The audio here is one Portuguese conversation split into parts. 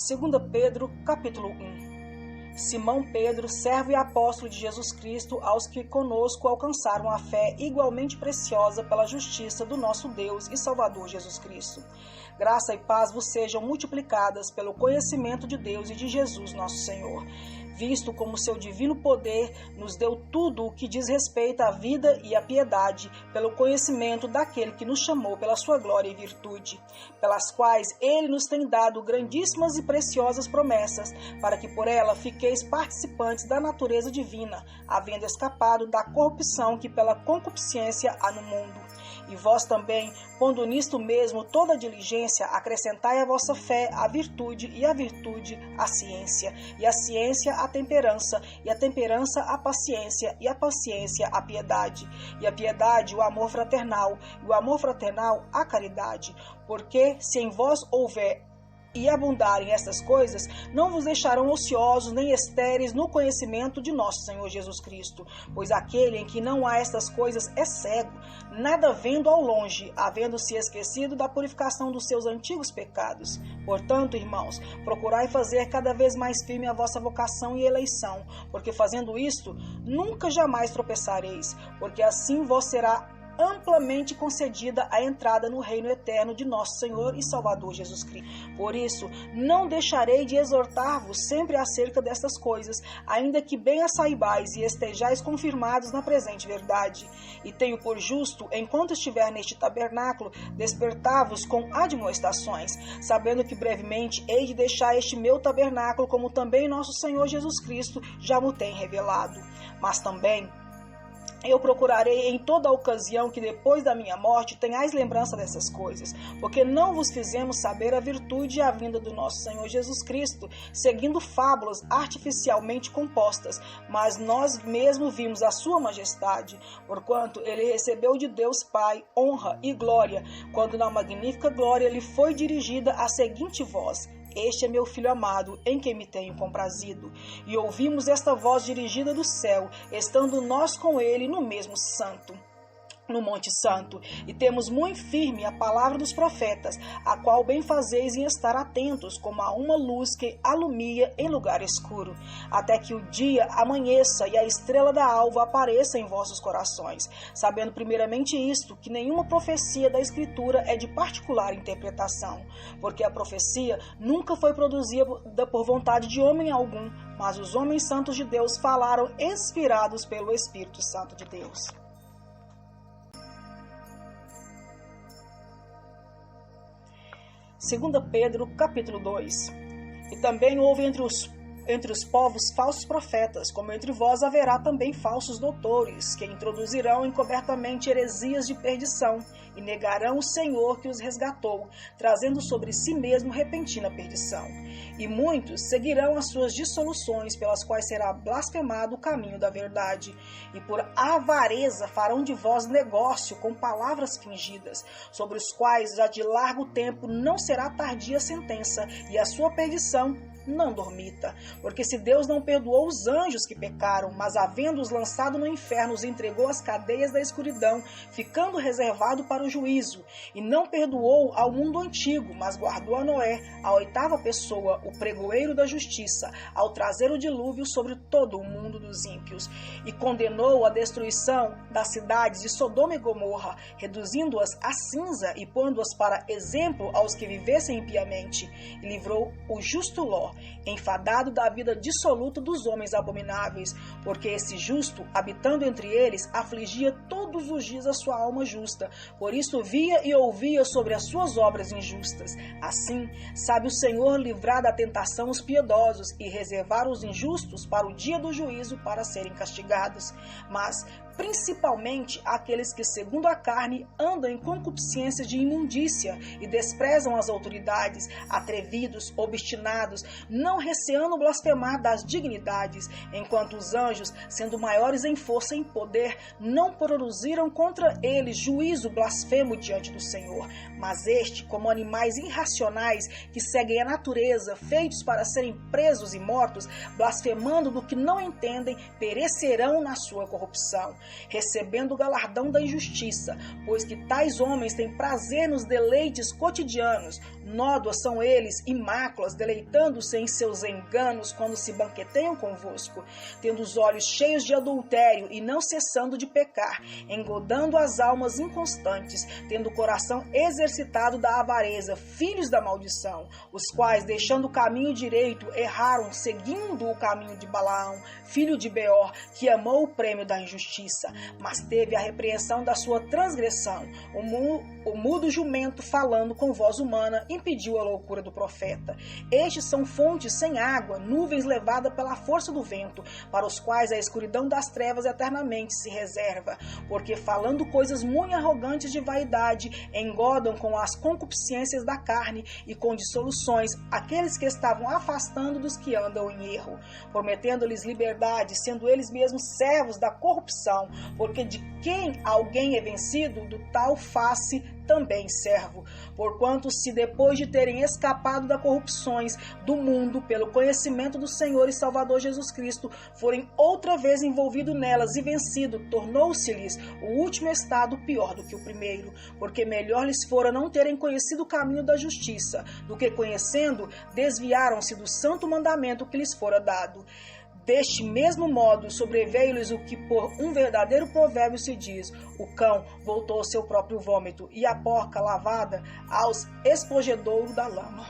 2 Pedro, capítulo 1. Simão Pedro, servo e apóstolo de Jesus Cristo, aos que conosco alcançaram a fé igualmente preciosa pela justiça do nosso Deus e Salvador Jesus Cristo. Graça e paz vos sejam multiplicadas pelo conhecimento de Deus e de Jesus nosso Senhor, visto como seu divino poder nos deu tudo o que diz respeito à vida e à piedade, pelo conhecimento daquele que nos chamou pela sua glória e virtude, pelas quais ele nos tem dado grandíssimas e preciosas promessas, para que por ela fiqueis participantes da natureza divina, havendo escapado da corrupção que pela concupiscência há no mundo. E vós também, pondo nisto mesmo toda a diligência, acrescentai à vossa fé a virtude, e a virtude a ciência, e a ciência a temperança, e a temperança a paciência, e a paciência a piedade, e a piedade o amor fraternal, e o amor fraternal a caridade. Porque se em vós houver e abundarem estas coisas, não vos deixarão ociosos nem estéreis no conhecimento de nosso Senhor Jesus Cristo. Pois aquele em que não há estas coisas é cego, nada vendo ao longe, havendo-se esquecido da purificação dos seus antigos pecados. Portanto, irmãos, procurai fazer cada vez mais firme a vossa vocação e eleição, porque fazendo isto, nunca jamais tropeçareis, porque assim vos será amplamente concedida a entrada no reino eterno de nosso Senhor e Salvador Jesus Cristo. Por isso, não deixarei de exortar-vos sempre acerca destas coisas, ainda que bem as saibais e estejais confirmados na presente verdade. E tenho por justo, enquanto estiver neste tabernáculo, despertar-vos com admoestações, sabendo que brevemente hei de deixar este meu tabernáculo, como também nosso Senhor Jesus Cristo já me tem revelado. Mas também eu procurarei em toda ocasião que depois da minha morte tenhais lembrança dessas coisas, porque não vos fizemos saber a virtude e a vinda do nosso Senhor Jesus Cristo, seguindo fábulas artificialmente compostas, mas nós mesmos vimos a sua majestade, porquanto ele recebeu de Deus Pai honra e glória, quando na magnífica glória lhe foi dirigida a seguinte voz: Este é meu Filho amado, em quem me tenho comprazido. E ouvimos esta voz dirigida do céu, estando nós com ele no mesmo no Monte Santo, e temos muito firme a palavra dos profetas, a qual bem fazeis em estar atentos, como a uma luz que alumia em lugar escuro, até que o dia amanheça e a estrela da alva apareça em vossos corações, sabendo primeiramente isto, que nenhuma profecia da Escritura é de particular interpretação, porque a profecia nunca foi produzida por vontade de homem algum, mas os homens santos de Deus falaram inspirados pelo Espírito Santo de Deus. 2 Pedro, capítulo 2. E também houve entre os povos falsos profetas, como entre vós haverá também falsos doutores, que introduzirão encobertamente heresias de perdição, e negarão o Senhor que os resgatou, trazendo sobre si mesmo repentina perdição. E muitos seguirão as suas dissoluções, pelas quais será blasfemado o caminho da verdade. E por avareza farão de vós negócio com palavras fingidas, sobre os quais já de largo tempo não será tardia a sentença, e a sua perdição não dormita. Porque se Deus não perdoou os anjos que pecaram, mas havendo-os lançado no inferno, os entregou às cadeias da escuridão, ficando reservado para o juízo, e não perdoou ao mundo antigo, mas guardou a Noé, a oitava pessoa, o pregoeiro da justiça, ao trazer o dilúvio sobre todo o mundo dos ímpios, e condenou a destruição das cidades de Sodoma e Gomorra, reduzindo-as a cinza e pondo-as para exemplo aos que vivessem impiamente, e livrou o justo Ló, enfadado da vida dissoluta dos homens abomináveis, porque esse justo, habitando entre eles, afligia todos os dias a sua alma justa, por isso via e ouvia sobre as suas obras injustas. Assim, sabe o Senhor livrar da tentação os piedosos e reservar os injustos para o dia do juízo, para serem castigados. Mas, principalmente aqueles que, segundo a carne, andam em concupiscência de imundícia e desprezam as autoridades, atrevidos, obstinados, não não receando blasfemar das dignidades, enquanto os anjos, sendo maiores em força e em poder, não produziram contra eles juízo blasfemo diante do Senhor. Mas este, como animais irracionais que seguem a natureza, feitos para serem presos e mortos, blasfemando do que não entendem, perecerão na sua corrupção, recebendo o galardão da injustiça, pois que tais homens têm prazer nos deleites cotidianos. Nódoas são eles e máculas, deleitando-se em seus enganos quando se banqueteiam convosco, tendo os olhos cheios de adultério e não cessando de pecar, engodando as almas inconstantes, tendo o coração exercitado da avareza, filhos da maldição, os quais, deixando o caminho direito, erraram, seguindo o caminho de Balaão, filho de Beor, que amou o prêmio da injustiça, mas teve a repreensão da sua transgressão. O mudo jumento, falando com voz humana, impediu a loucura do profeta. Estes são fontes sem água, nuvens levadas pela força do vento, para os quais a escuridão das trevas eternamente se reserva, porque falando coisas muito arrogantes de vaidade, engodam com as concupiscências da carne e com dissoluções aqueles que estavam afastando dos que andam em erro, prometendo-lhes liberdade, sendo eles mesmos servos da corrupção, porque de quem alguém é vencido, do tal face também servo. Porquanto, se depois de terem escapado das corrupções do mundo pelo conhecimento do Senhor e Salvador Jesus Cristo, forem outra vez envolvidos nelas e vencido, tornou-se-lhes o último estado pior do que o primeiro, porque melhor lhes fora não terem conhecido o caminho da justiça, do que conhecendo, desviaram-se do santo mandamento que lhes fora dado. Deste mesmo modo, sobreveio-lhes o que por um verdadeiro provérbio se diz: o cão voltou ao seu próprio vômito, e a porca lavada aos espojadouros da lama.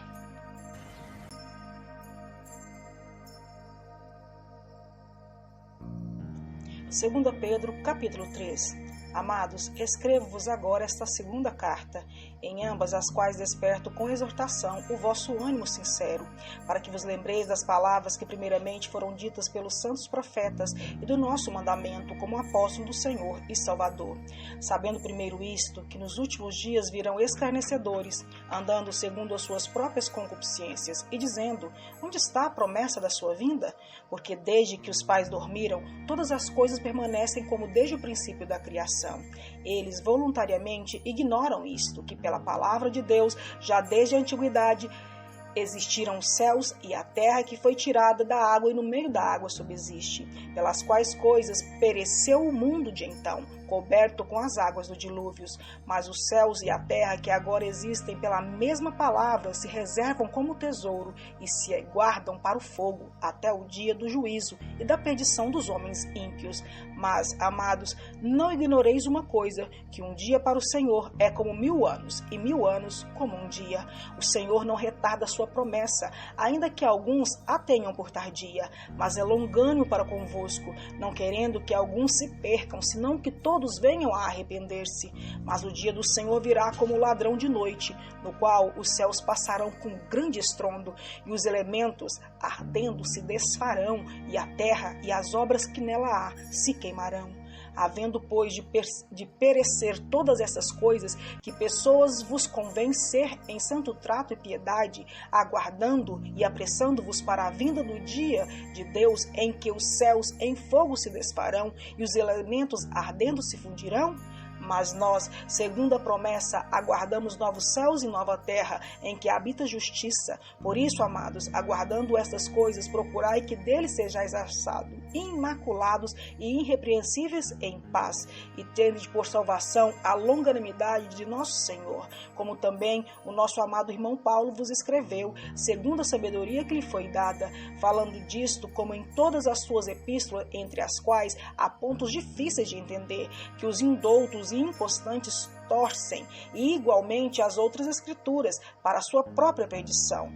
Segunda Pedro, capítulo 3. Amados, escrevo-vos agora esta segunda carta, em ambas as quais desperto com exortação o vosso ânimo sincero, para que vos lembreis das palavras que primeiramente foram ditas pelos santos profetas e do nosso mandamento como apóstolo do Senhor e Salvador. Sabendo primeiro isto, que nos últimos dias virão escarnecedores, andando segundo as suas próprias concupiscências, e dizendo: onde está a promessa da sua vinda? Porque desde que os pais dormiram, todas as coisas permanecem como desde o princípio da criação. Eles voluntariamente ignoram isto, que pela palavra de Deus, já desde a antiguidade, existiram os céus e a terra que foi tirada da água e no meio da água subsiste, pelas quais coisas pereceu o mundo de então, coberto com as águas do dilúvio. Mas os céus e a terra que agora existem pela mesma palavra se reservam como tesouro e se guardam para o fogo até o dia do juízo e da perdição dos homens ímpios. Mas, amados, não ignoreis uma coisa, que um dia para o Senhor é como 1000 anos, e 1000 anos como um dia. O Senhor não retarda sua promessa, ainda que alguns a tenham por tardia, mas é longânimo para convosco, não querendo que alguns se percam, senão que todos venham a arrepender-se. Mas o dia do Senhor virá como ladrão de noite, no qual os céus passarão com grande estrondo, e os elementos, ardendo, se desfarão, e a terra e as obras que nela há se queimarão. Havendo, pois, de perecer todas essas coisas, que pessoas vos convém ser em santo trato e piedade, aguardando e apressando-vos para a vinda do dia de Deus, em que os céus em fogo se desfarão e os elementos ardendo se fundirão? Mas nós, segundo a promessa, aguardamos novos céus e nova terra, em que habita justiça. Por isso, amados, aguardando estas coisas, procurai que deles sejais achados, imaculados e irrepreensíveis em paz, e tendes por salvação a longanimidade de nosso Senhor, como também o nosso amado irmão Paulo vos escreveu, segundo a sabedoria que lhe foi dada, falando disto, como em todas as suas epístolas, entre as quais há pontos difíceis de entender, que os indoutos e inconstantes torcem, e igualmente as outras escrituras, para a sua própria perdição.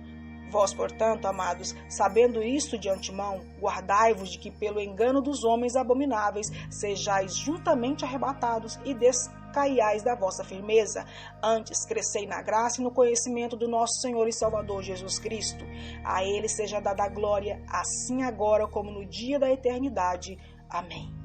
Vós, portanto, amados, sabendo isto de antemão, guardai-vos de que pelo engano dos homens abomináveis sejais juntamente arrebatados e descaiais da vossa firmeza. Antes, crescei na graça e no conhecimento do nosso Senhor e Salvador Jesus Cristo. A Ele seja dada a glória, assim agora como no dia da eternidade. Amém.